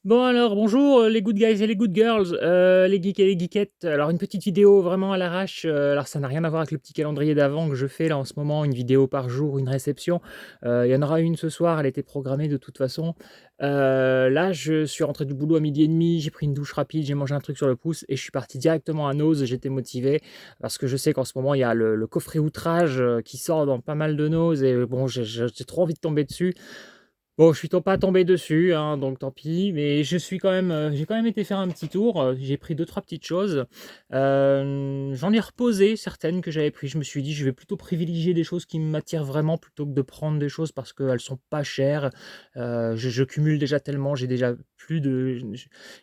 Bon alors, bonjour, les good guys et les good girls, les geeks et les geekettes. Alors une petite vidéo vraiment à l'arrache, alors ça n'a rien à voir avec le petit calendrier d'avant que je fais là en ce moment, une vidéo par jour, une réception. Il y en aura une ce soir, elle était programmée de toute façon. Là, je suis rentré du boulot à 12h30, j'ai pris une douche rapide, j'ai mangé un truc sur le pouce et je suis parti directement à Nose. J'étais motivé parce que je sais qu'en ce moment, il y a le coffret outrage, qui sort dans pas mal de Nose et bon, j'ai trop envie de tomber dessus. Bon, je suis pas tombé dessus, hein, donc tant pis, mais je suis quand même, j'ai quand même été faire un petit tour, j'ai pris deux trois petites choses. J'en ai reposé certaines que j'avais prises. Je me suis dit: «Je vais plutôt privilégier des choses qui m'attirent vraiment plutôt que de prendre des choses parce qu'elles sont pas chères». Je cumule déjà tellement, j'ai déjà plus de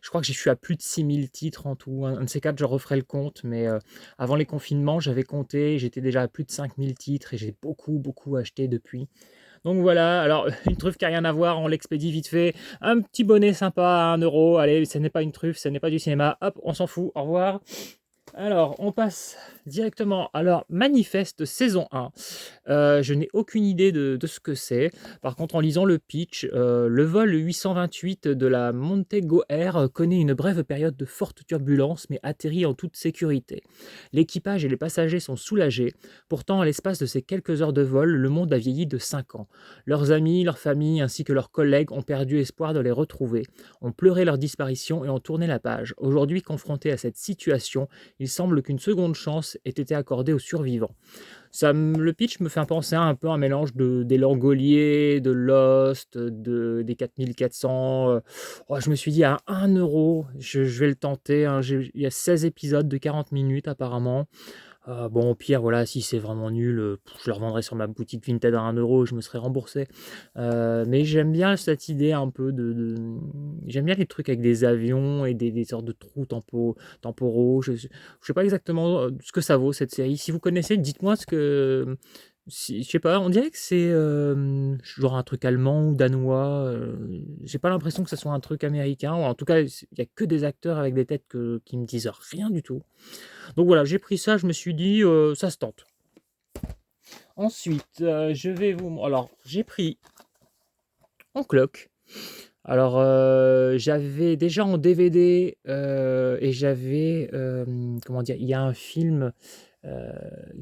je crois que je suis à plus de 6 000 titres en tout. Un de ces 4, je referai le compte, mais avant les confinements, j'avais compté, j'étais déjà à plus de 5 000 titres et j'ai beaucoup, beaucoup acheté depuis. Donc voilà, alors une truffe qui a rien à voir, on l'expédie vite fait. Un petit bonnet sympa à 1 €, allez, ce n'est pas une truffe, ce n'est pas du cinéma, hop, on s'en fout, au revoir. Alors, on passe directement à leur manifeste saison 1. Je n'ai aucune idée de ce que c'est. Par contre, en lisant le pitch, le vol 828 de la Montego Air connaît une brève période de forte turbulence, mais atterrit en toute sécurité. L'équipage et les passagers sont soulagés. Pourtant, à l'espace de ces quelques heures de vol, le monde a vieilli de 5 ans. Leurs amis, leurs familles ainsi que leurs collègues ont perdu espoir de les retrouver, ont pleuré leur disparition et ont tourné la page. Aujourd'hui, confrontés à cette situation, il semble qu'une seconde chance ait été accordée aux survivants. Le pitch me fait penser à un peu un mélange des Langoliers, de Lost, des 4400. Oh, je me suis dit à 1 €, je vais le tenter, hein. Il y a 16 épisodes de 40 minutes apparemment. Bon, au pire, voilà, si c'est vraiment nul, je le revendrai sur ma boutique Vinted à 1 €, je me serai remboursé. Mais j'aime bien cette idée un peu j'aime bien les trucs avec des avions et des sortes de trous temporaux. Je sais pas exactement, ce que ça vaut cette série. Si vous connaissez, dites-moi ce que si je sais pas, on dirait que c'est, genre un truc allemand ou danois, j'ai pas l'impression que ça soit un truc américain, ou en tout cas, il y a que des acteurs avec des têtes qui me disent rien du tout. Donc voilà, j'ai pris ça, je me suis dit, ça se tente. Ensuite, je vais vous alors j'ai pris en cloque. Alors, j'avais déjà en DVD, et j'avais, comment dire? Il y a un film, heu,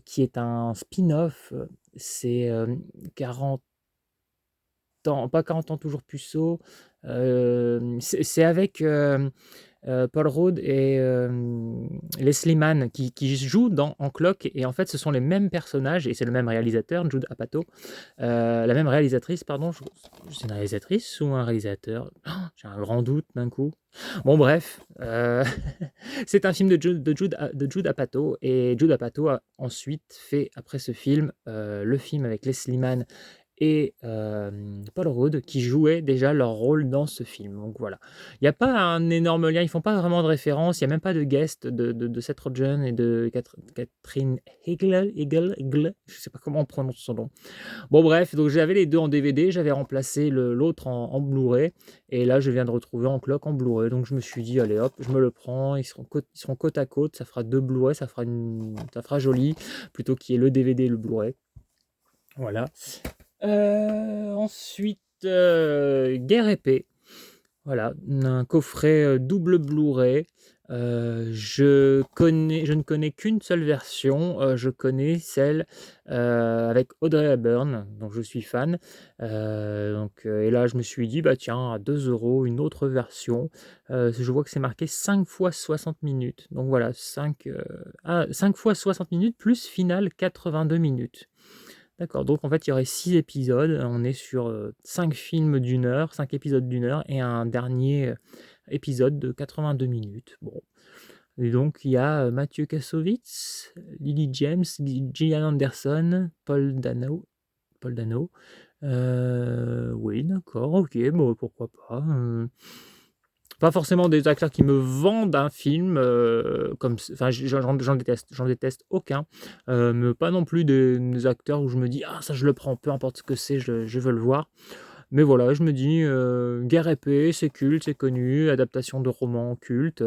qui est un spin-off, c'est, 40 ans, pas 40 ans toujours puceau, c'est avec, Paul Rudd et Leslie Mann qui jouent dans en Clock, et en fait, ce sont les mêmes personnages et c'est le même réalisateur, Judd Apatow, la même réalisatrice, pardon. C'est une réalisatrice ou un réalisateur? J'ai un grand doute d'un coup. Bon bref, c'est un film de Judd Apatow, et Judd Apatow a ensuite fait, après ce film, le film avec Leslie Mann et Paul Rudd qui jouaient déjà leur rôle dans ce film. Donc voilà. Il y a pas un énorme lien, ils font pas vraiment de référence, il y a même pas de guest de Seth Rogen et de Catherine Hegel, je sais pas comment on prononce son nom. Bon bref, donc j'avais les 2 en DVD, j'avais remplacé l'autre en Blu-ray, et là je viens de retrouver en cloque en Blu-ray, donc je me suis dit: «Allez hop, je me le prends, ils seront côte à côte, ça fera 2 Blu-ray, ça fera joli, plutôt qu'il y ait le DVD et le Blu-ray». Voilà. Ensuite, Guerre épée. Voilà, un coffret, double Blu-ray. Je ne connais qu'une seule version, je connais celle, avec Audrey Hepburn, dont je suis fan. Et là, je me suis dit: «Bah, tiens, à 2 € une autre version». Je vois que c'est marqué 5 fois 60 minutes. Donc voilà, 5 fois 60 minutes plus finale 82 minutes. D'accord, donc en fait, il y aurait 6 épisodes. On est sur, 5 films d'1 heure, 5 épisodes d'1 heure et un dernier, épisode de 82 minutes. Bon, et donc il y a, Mathieu Kassovitz, Lily James, Gillian Anderson, Paul Dano. Oui, d'accord, OK, bon, pourquoi pas, pas forcément des acteurs qui me vendent un film, comme c enfin, j'en déteste aucun, mais pas non plus des acteurs où je me dis: «Ah ça je le prends, peu importe ce que c'est, je veux le voir». Mais voilà, je me dis, Guerre épée, c'est culte, c'est connu, adaptation de roman culte,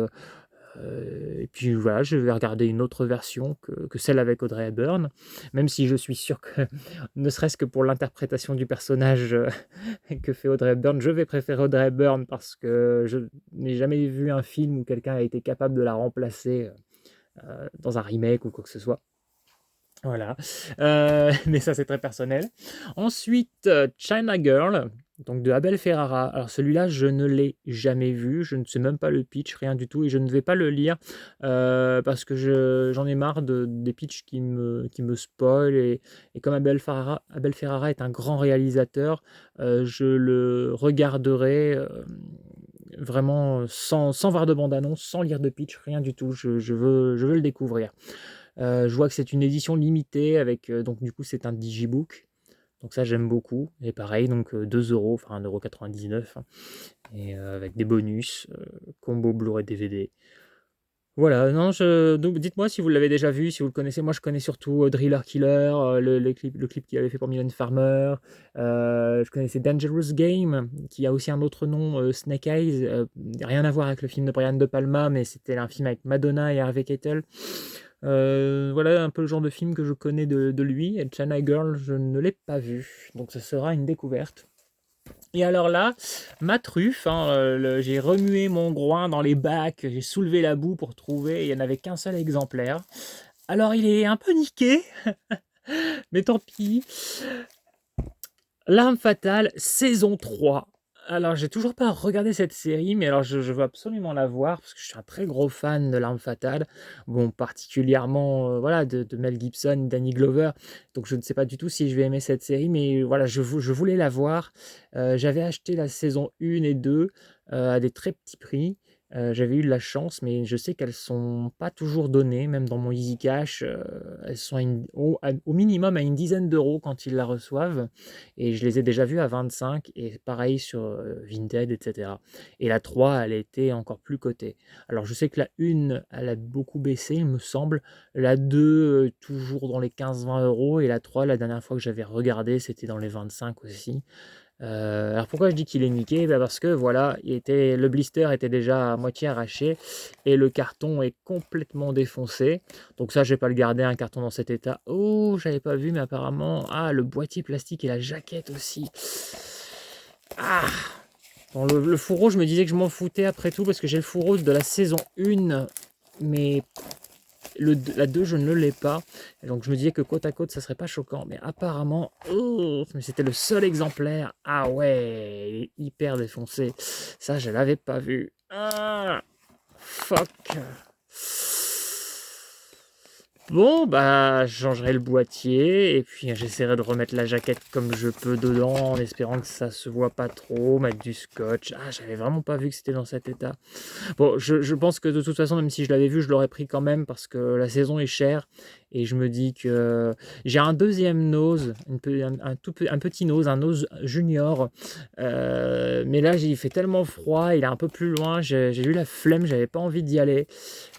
Et puis voilà, je vais regarder une autre version que celle avec Audrey Hepburn, même si je suis sûr que, ne serait-ce que pour l'interprétation du personnage, que fait Audrey Hepburn, je vais préférer Audrey Hepburn parce que je n'ai jamais vu un film où quelqu'un a été capable de la remplacer, dans un remake ou quoi que ce soit. Voilà, mais ça c'est très personnel. Ensuite, China Girl, donc de Abel Ferrara. Alors celui-là, je ne l'ai jamais vu, je ne sais même pas le pitch, rien du tout et je ne vais pas le lire, parce que j'en ai marre des pitchs qui me spoilent et comme Abel Ferrara est un grand réalisateur, je le regarderai, vraiment sans voir de bande annonce, sans lire de pitch, rien du tout. Je veux le découvrir. Je vois que c'est une édition limitée avec, donc du coup c'est un digibook, donc ça j'aime beaucoup et pareil donc, 2 €, enfin 1,99 € hein et avec des bonus, combo Blu-ray DVD. Voilà, non donc dites-moi si vous l'avez déjà vu, si vous le connaissez. Moi je connais surtout, Driller Killer, le clip qu'il avait fait pour Mylène Farmer. Je connaissais Dangerous Game, qui a aussi un autre nom, Snake Eyes, rien à voir avec le film de Brian De Palma, mais c'était un film avec Madonna et Harvey Keitel. Voilà un peu le genre de film que je connais de lui et China Girl, je ne l'ai pas vu, donc ce sera une découverte. Et alors là, ma truffe, hein, j'ai remué mon groin dans les bacs, j'ai soulevé la boue pour trouver, il n'y en avait qu'un seul exemplaire. Alors il est un peu niqué, mais tant pis. L'Arme Fatale, saison 3. Alors, j'ai toujours pas regardé cette série, mais alors je veux absolument la voir parce que je suis un très gros fan de L'Arme Fatale. Bon, particulièrement, voilà, de Mel Gibson, Danny Glover. Donc, je ne sais pas du tout si je vais aimer cette série, mais voilà, je voulais la voir. J'avais acheté la saison 1 et 2 à des très petits prix. J'avais eu de la chance, mais je sais qu'elles sont pas toujours données, même dans mon Easy Cash, elles sont au minimum à une dizaine d'euros quand ils la reçoivent et je les ai déjà vues à 25 et pareil sur, Vinted et cetera et la 3, elle était encore plus cotée. Alors je sais que la 1, elle a beaucoup baissé, il me semble. La 2, toujours dans les 15-20 € et la 3, la dernière fois que j'avais regardé, c'était dans les 25 aussi. Alors pourquoi je dis qu'il est niqué? Bah, parce que voilà, le blister était déjà à moitié arraché et le carton est complètement défoncé. Donc ça, je vais pas le garder un carton dans cet état. Oh, j'avais pas vu, mais apparemment, le boîtier plastique et la jaquette aussi. Ah! Bon, le fourreau, je me disais que je m'en foutais après tout parce que j'ai le fourreau de la saison 1, mais la 2, je ne l'ai pas. Et donc je me disais que côte à côte, ça serait pas choquant. Mais apparemment, oh, mais c'était le seul exemplaire. Ah ouais, il est hyper défoncé. Ça, je l'avais pas vu. Ah, fuck. Bon, bah, je changerai le boîtier et puis j'essaierai de remettre la jaquette comme je peux dedans en espérant que ça se voit pas trop, mettre du scotch. Ah, j'avais vraiment pas vu que c'était dans cet état. Bon, je pense que de toute façon, même si je l'avais vu, je l'aurais pris quand même parce que la saison est chère et je me dis que j'ai un deuxième Nose, un petit Nose, un Nose junior, mais là, il fait tellement froid, il est un peu plus loin, j'ai eu la flemme, j'avais pas envie d'y aller,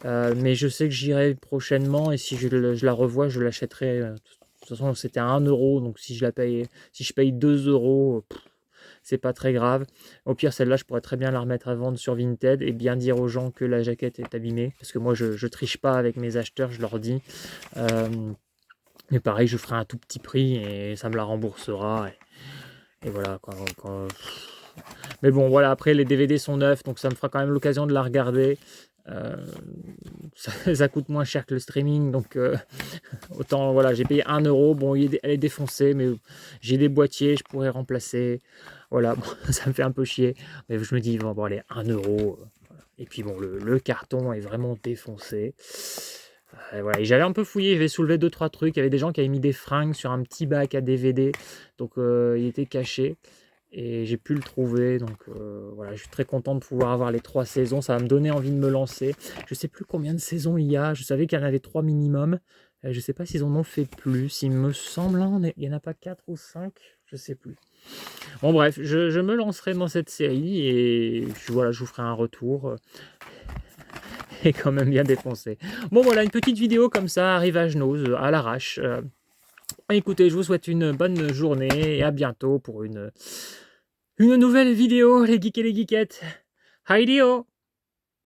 mais je sais que j'irai prochainement et si je la revois, je l'achèterai. De toute façon, c'était à 1 €, donc si je paye 2 €, c'est pas très grave. Au pire, celle-là, je pourrais très bien la remettre à vendre sur Vinted et bien dire aux gens que la jaquette est abîmée. Parce que moi, je triche pas avec mes acheteurs, je leur dis. Mais pareil, je ferai un tout petit prix et ça me la remboursera. Et voilà. Mais bon, voilà, après, les DVD sont neufs, donc ça me fera quand même l'occasion de la regarder. Ça coûte moins cher que le streaming, donc autant, voilà, j'ai payé 1 €. Bon, elle est défoncée, mais j'ai des boîtiers, je pourrais remplacer. Voilà, bon, ça me fait un peu chier, mais je me dis, bon, allez, 1 €. Voilà. Et puis bon, le carton est vraiment défoncé. Et voilà, et j'avais un peu fouillé, j'avais soulevé 2-3 trucs. Il y avait des gens qui avaient mis des fringues sur un petit bac à DVD, donc il était caché. Et j'ai pu le trouver, donc voilà, je suis très content de pouvoir avoir les 3 saisons, ça va me donner envie de me lancer. Je sais plus combien de saisons il y a, je savais qu'il y en avait 3 minimum, je sais pas s'ils en ont fait plus, il me semble, hein, il y en a pas 4 ou 5, je sais plus. Bon bref, je me lancerai dans cette série et voilà, je vous ferai un retour, et quand même bien défoncé. Bon voilà, une petite vidéo comme ça, arrivage nose, à l'arrache. Écoutez, je vous souhaite une bonne journée et à bientôt pour une nouvelle vidéo, les geeks et les geekettes. Heidio!